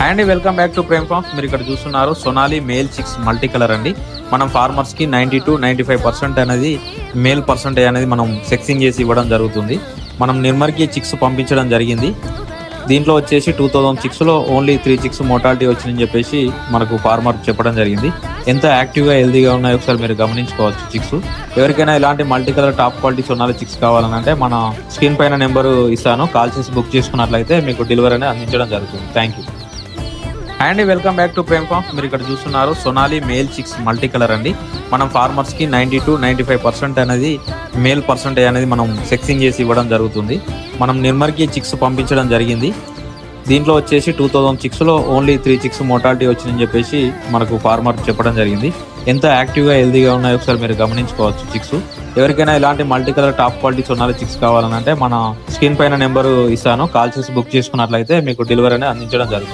And welcome back to Prem farms. మీరు ఇక్కడ చూస్తున్నారు Sonali male chicks multi colour అండి. మనం ఫార్మర్స్ కి 90-95% అనేది మేల్ పర్సెంటేజ్ అనేది మనం సెక్సింగ్ చేసి ఇవ్వడం జరుగుతుంది. మనం నిర్మర్కి చిక్స్ పంపించడం జరిగింది. దీంట్లో వచ్చేసి 2006లో ఓన్లీ 3 చిక్స్ మోటాలిటీ వచ్చిందని చెప్పేసి మనకు ఫార్మర్ చెప్పడం జరిగింది. ఎంత యాక్టివ్గా హెల్దీగా ఉన్నాయో ఒకసారి మీరు గమనించుకోవచ్చు చిక్స్. ఎవరికైనా ఇలాంటి multi colour top quality Sonali chicks కావాలంటే మన స్క్రీన్ పైన నెంబరు ఇస్తాను, కాల్ చేసి బుక్ చేసుకున్నట్లయితే మీకు డెలివరీ అనేది అందించడం జరుగుతుంది. Thank you. And welcome back to Prem farms. మీరు ఇక్కడ చూస్తున్నారు Sonali male chicks multi colour అండి. మనం ఫార్మర్స్ కి 90-95% అనేది మేల్ పర్సెంటేజ్ అనేది మనం సెక్సింగ్ చేసి ఇవ్వడం జరుగుతుంది. మనం నిర్మర్కి చిక్స్ పంపించడం జరిగింది. దీంట్లో వచ్చేసి 2006లో ఓన్లీ 3 చిక్స్ మోటాలిటీ వచ్చిందని చెప్పేసి మనకు ఫార్మర్ చెప్పడం జరిగింది. ఎంత యాక్టివ్గా హెల్దీగా ఉన్నాయో ఒకసారి మీరు గమనించుకోవచ్చు చిక్స్. ఎవరికైనా ఇలాంటి multi colour top quality Sonali chicks కావాలంటే మన స్క్రీన్ పైన నెంబరు ఇస్తాను, కాల్ చేసి బుక్ చేసుకున్నట్లయితే మీకు డెలివరీ అనేది అందించడం జరుగుతుంది.